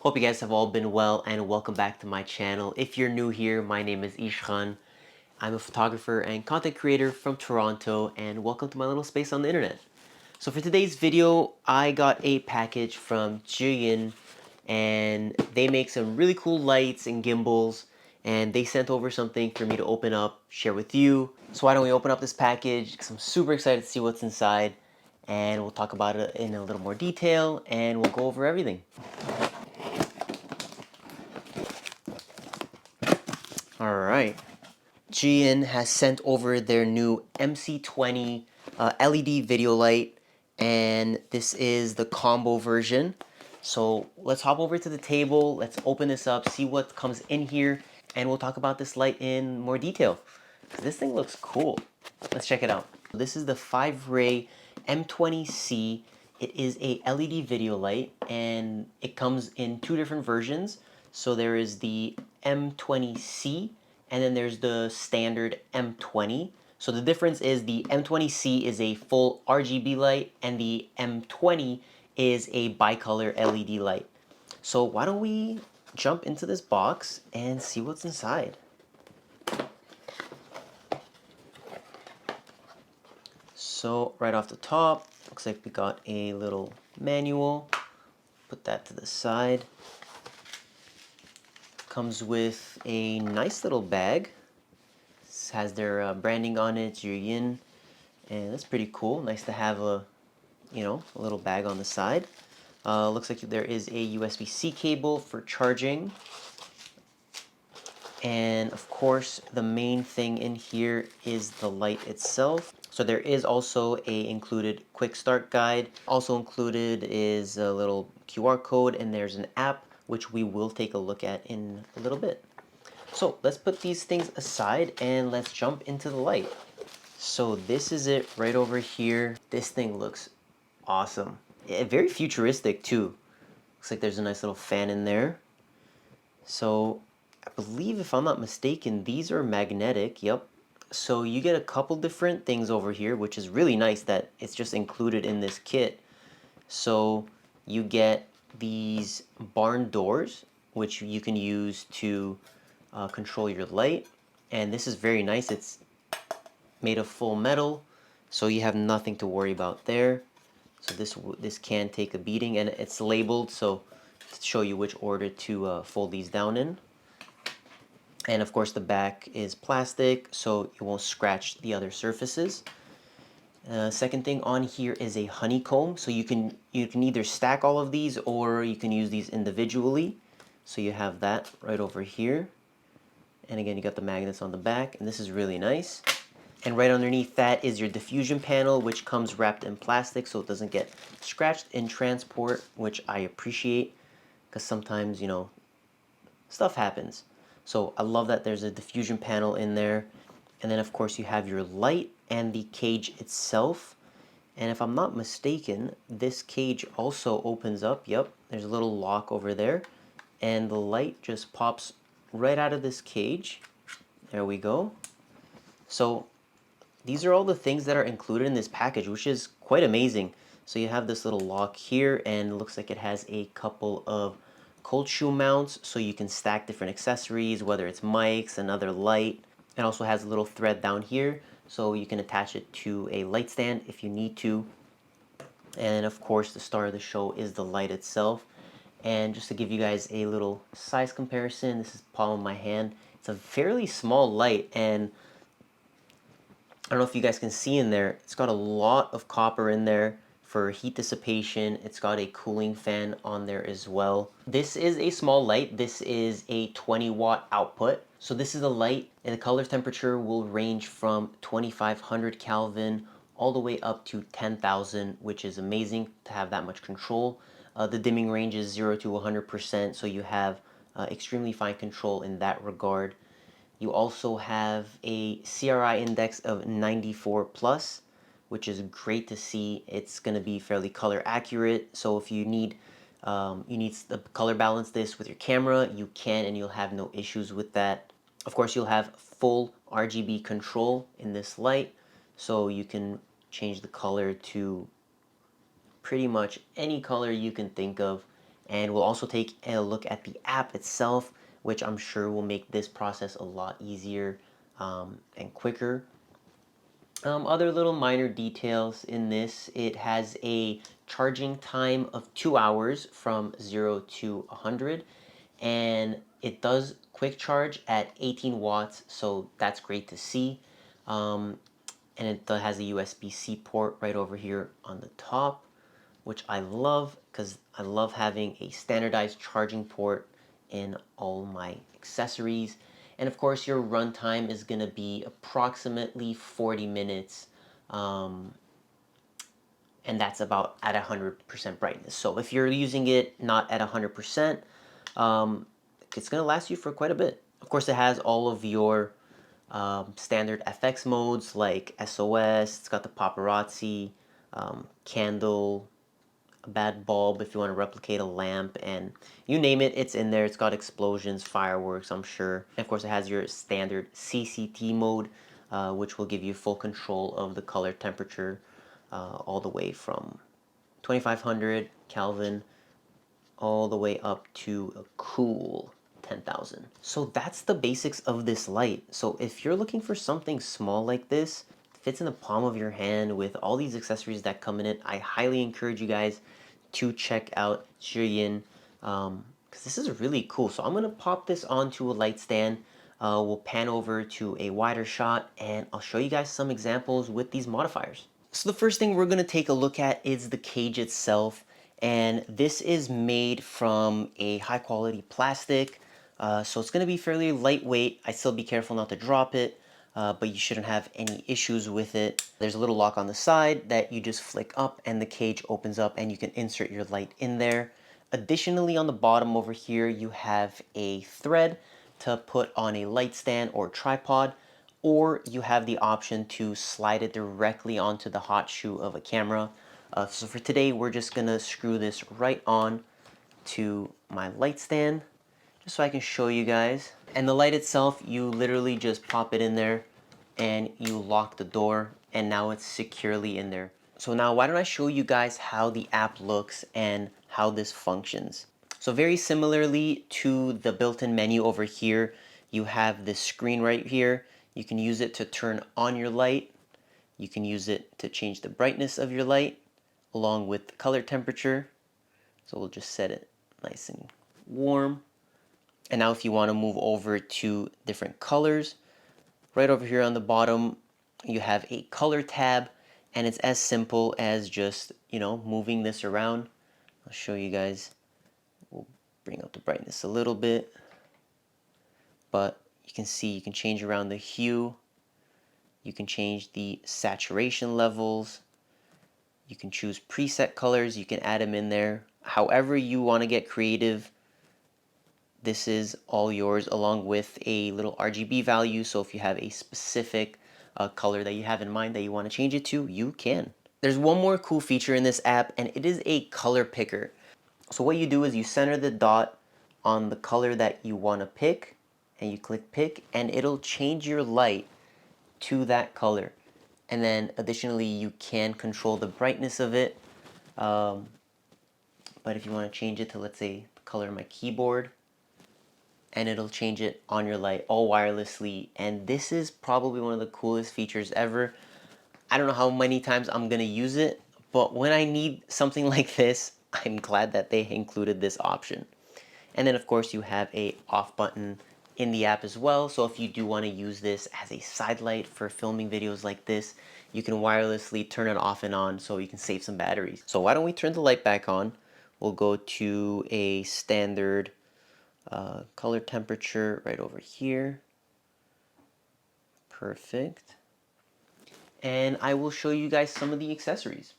Hope you guys have all been well and welcome back to my channel. If you're new here, my name is Ishkan. I'm a photographer and content creator from Toronto, and welcome to my little space on the internet. So for today's video, I got a package from Zhiyun, and they make some really cool lights and gimbals, and they sent over something for me to open up, share with you. So why don't we open up this package, because I'm super excited to see what's inside, and we'll talk about it in a little more detail, and we'll go over everything. Alright, Zhiyun has sent over their new MC20 LED video light, and this is the combo version. So let's hop over to the table, let's open this up, see what comes in here, and we'll talk about this light in more detail. This thing looks cool. Let's check it out. This is the 5-ray M20C. It is a LED video light, and it comes in two different versions. So there is the M20C, and then there's the standard M20. So the difference is the M20C is a full RGB light, and the M20 is a bicolor LED light. So why don't we jump into this box and see what's inside. So right off the top, looks like we got a little manual. Put that to the side. Comes with a nice little bag. This has their branding on it, Zhiyun, and that's pretty cool. Nice to have a little bag on the side. Looks like there is a USB-C cable for charging. And of course, the main thing in here is the light itself. So there is also a included quick start guide. Also included is a little QR code, and there's an app which we will take a look at in a little bit. So let's put these things aside and let's jump into the light. So this is it right over here. This thing looks awesome. Very futuristic too. Looks like there's a nice little fan in there. So I believe, if I'm not mistaken, these are magnetic. Yep. So you get a couple different things over here, which is really nice that it's just included in this kit. So you get these barn doors, which you can use to control your light. And this is very nice. It's made of full metal, so you have nothing to worry about there. So this can take a beating, and it's labeled so to show you which order to fold these down in. And of course the back is plastic, so it won't scratch the other surfaces. Second thing on here is a honeycomb, so you can either stack all of these or you can use these individually. So you have that right over here. And again, you got the magnets on the back, and this is really nice. And right underneath that is your diffusion panel, which comes wrapped in plastic so it doesn't get scratched in transport, which I appreciate, because sometimes, stuff happens. So I love that there's a diffusion panel in there. And then of course you have your light and the cage itself. And if I'm not mistaken, this cage also opens up. Yep, there's a little lock over there. And the light just pops right out of this cage. There we go. So these are all the things that are included in this package, which is quite amazing. So you have this little lock here, and it looks like it has a couple of cold shoe mounts, so you can stack different accessories, whether it's mics, another light. It also has a little thread down here, so you can attach it to a light stand if you need to. And of course, the star of the show is the light itself. And just to give you guys a little size comparison, this is palm of my hand. It's a fairly small light, and I don't know if you guys can see in there, it's got a lot of copper in there for heat dissipation. It's got a cooling fan on there as well. This is a small light. This is a 20-watt output. So this is a light, and the color temperature will range from 2500 Kelvin all the way up to 10,000, which is amazing to have that much control. The dimming range is 0 to 100%, so you have extremely fine control in that regard. You also have a CRI index of 94 plus, which is great to see. It's going to be fairly color accurate. So if you need to color balance this with your camera, you can, and you'll have no issues with that. Of course, you'll have full RGB control in this light, so you can change the color to pretty much any color you can think of, And we'll also take a look at the app itself, which I'm sure will make this process a lot easier and quicker. Other little minor details in this, it has a charging time of 2 hours from 0 to 100, and it does quick charge at 18 watts, so that's great to see. And it has a USB-C port right over here on the top, which I love because I love having a standardized charging port in all my accessories. And of course, your runtime is going to be approximately 40 minutes, and that's about at 100% brightness. So if you're using it not at 100%, it's going to last you for quite a bit. Of course, it has all of your standard FX modes like SOS, it's got the paparazzi, candle, a bad bulb if you want to replicate a lamp, and you name it, it's in there. It's got explosions, fireworks, I'm sure. And of course, it has your standard CCT mode, which will give you full control of the color temperature all the way from 2500 Kelvin all the way up to a cool 10,000. So that's the basics of this light. So if you're looking for something small like this, fits in the palm of your hand with all these accessories that come in it, I highly encourage you guys to check out Zhiyun, because this is really cool. So I'm gonna pop this onto a light stand. We'll pan over to a wider shot and I'll show you guys some examples with these modifiers. So the first thing we're going to take a look at is the cage itself, and this is made from a high quality plastic, so it's going to be fairly lightweight. I still be careful not to drop it, but you shouldn't have any issues with it. There's a little lock on the side that you just flick up and the cage opens up and you can insert your light in there. Additionally, on the bottom over here you have a thread to put on a light stand or tripod, or you have the option to slide it directly onto the hot shoe of a camera. So for today, we're just gonna screw this right on to my light stand, just so I can show you guys. And the light itself, you literally just pop it in there and you lock the door, and now it's securely in there. So now why don't I show you guys how the app looks and how this functions. So very similarly to the built-in menu over here, you have this screen right here. You can use it to turn on your light. You can use it to change the brightness of your light along with the color temperature. So we'll just set it nice and warm. And now if you want to move over to different colors, right over here on the bottom, you have a color tab, and it's as simple as just, moving this around. I'll show you guys. We'll bring up the brightness a little bit, but you can see you can change around the hue. You can change the saturation levels. You can choose preset colors. You can add them in there. However you want to get creative, this is all yours, along with a little RGB value. So if you have a specific color that you have in mind that you want to change it to, you can. There's one more cool feature in this app, and it is a color picker. So what you do is you center the dot on the color that you want to pick, and you click pick, and it'll change your light to that color. And then additionally, you can control the brightness of it. But if you want to change it to, let's say, the color of my keyboard, and it'll change it on your light all wirelessly. And this is probably one of the coolest features ever. I don't know how many times I'm gonna use it, but when I need something like this, I'm glad that they included this option. And then of course you have a off button in the app as well. So if you do want to use this as a side light for filming videos like this, you can wirelessly turn it off and on so you can save some batteries. So why don't we turn the light back on? We'll go to a standard color temperature right over here. Perfect. And I will show you guys some of the accessories.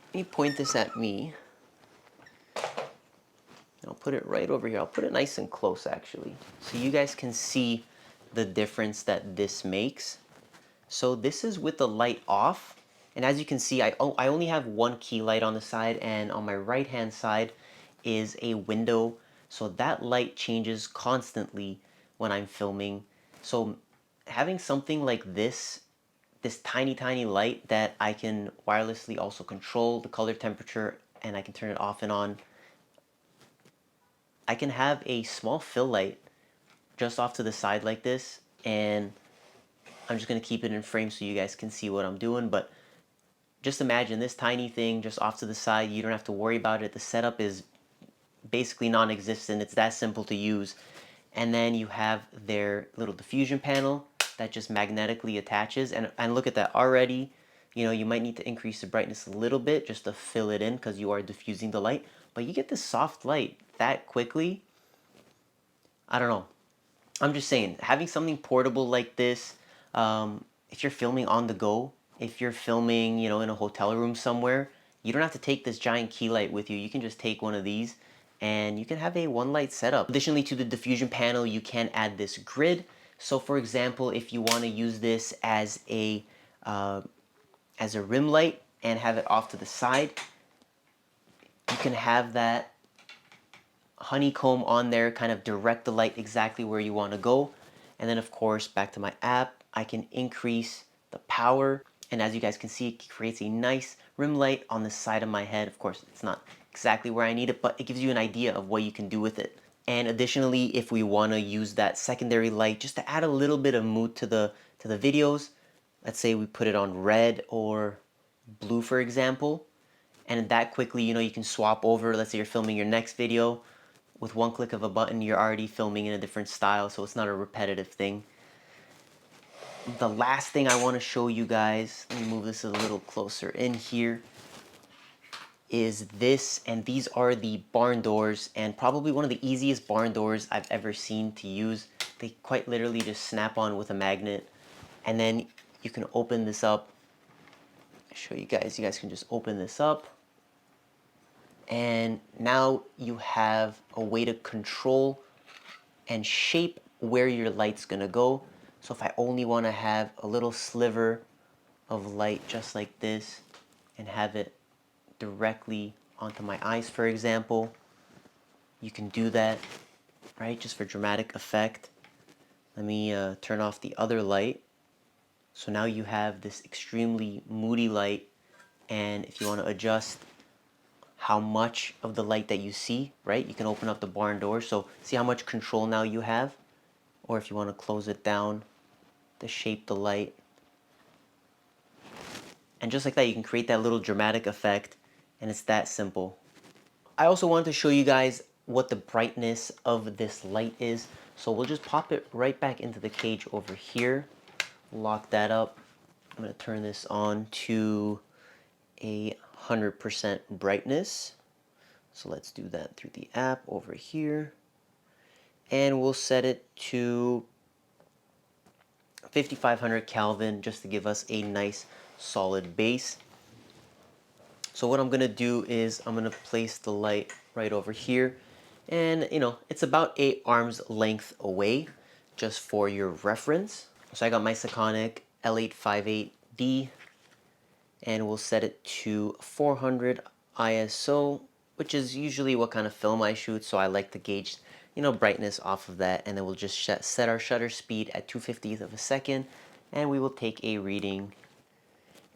Let me point this at me. I'll put it right over here. I'll put it nice and close actually, so you guys can see the difference that this makes. So this is with the light off, and as you can see, I only have one key light on the side, and on my right hand side is a window, so that light changes constantly when I'm filming. So having something like this tiny light that I can wirelessly also control the color temperature, and I can turn it off and on, I can have a small fill light just off to the side like this, and I'm just going to keep it in frame so you guys can see what I'm doing. But just imagine this tiny thing just off to the side. You don't have to worry about it. The setup is basically non-existent. It's that simple to use. And then you have their little diffusion panel that just magnetically attaches. And look at that already. You know, you might need to increase the brightness a little bit just to fill it in because you are diffusing the light. But you get this soft light that quickly. I don't know. I'm just saying, having something portable like this, if you're filming on the go, if you're filming, you know, in a hotel room somewhere, you don't have to take this giant key light with you. You can just take one of these and you can have a one light setup. Additionally to the diffusion panel, you can add this grid. So for example, if you want to use this as a rim light and have it off to the side, you can have that honeycomb on there, kind of direct the light exactly where you want to go. And then of course, back to my app, I can increase the power. And as you guys can see, it creates a nice rim light on the side of my head. Of course, it's not exactly where I need it, but it gives you an idea of what you can do with it. And additionally, if we want to use that secondary light just to add a little bit of mood to the videos, let's say we put it on red or blue, for example, and that quickly, you know, you can swap over. Let's say you're filming your next video. With one click of a button, you're already filming in a different style, so it's not a repetitive thing. The last thing I want to show you guys, let me move this a little closer in here, is this, and these are the barn doors, and probably one of the easiest barn doors I've ever seen to use. They quite literally just snap on with a magnet, and then you can open this up. I'll show you guys can just open this up. And now you have a way to control and shape where your light's gonna go. So if I only want to have a little sliver of light just like this and have it directly onto my eyes, for example, you can do that, right? Just for dramatic effect. Let me turn off the other light. So now you have this extremely moody light, and if you want to adjust how much of the light that you see, right? You can open up the barn door. So see how much control now you have? Or if you want to close it down to shape the light. And just like that, you can create that little dramatic effect, and it's that simple. I also wanted to show you guys what the brightness of this light is. So we'll just pop it right back into the cage over here. Lock that up. I'm going to turn this on to 100% brightness. So let's do that through the app over here. And we'll set it to 5500 Kelvin just to give us a nice solid base. So what I'm going to do is I'm going to place the light right over here. And, you know, it's about 8 arms length away, just for your reference. So I got my Sekonic L858D, and we'll set it to 400 ISO, which is usually what kind of film I shoot, so I like to gauge, you know, brightness off of that. And then we'll just set our shutter speed at 2/50th of a second, and we will take a reading.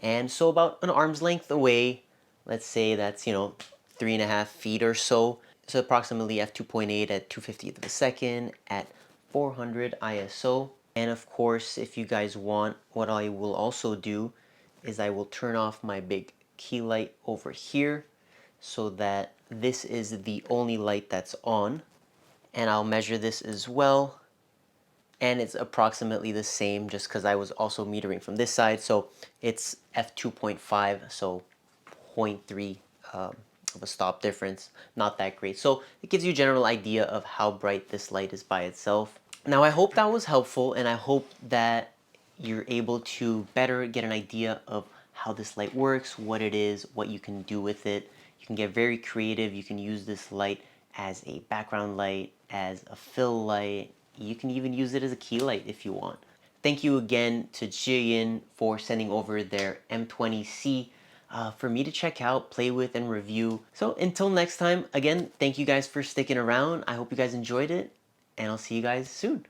And so about an arm's length away, let's say that's, you know, 3.5 feet or so. So approximately f2.8 at 2/50th of a second at 400 ISO. And of course, if you guys want, what I will also do is I will turn off my big key light over here so that this is the only light that's on. And I'll measure this as well. And it's approximately the same just because I was also metering from this side. So it's f2.5, so 0.3 of a stop difference. Not that great. So it gives you a general idea of how bright this light is by itself. Now I hope that was helpful, and I hope that you're able to better get an idea of how this light works, what it is, what you can do with it. You can get very creative. You can use this light as a background light, as a fill light. You can even use it as a key light if you want. Thank you again to Zhiyun for sending over their M20C for me to check out, play with, and review. So until next time, again, thank you guys for sticking around. I hope you guys enjoyed it, and I'll see you guys soon.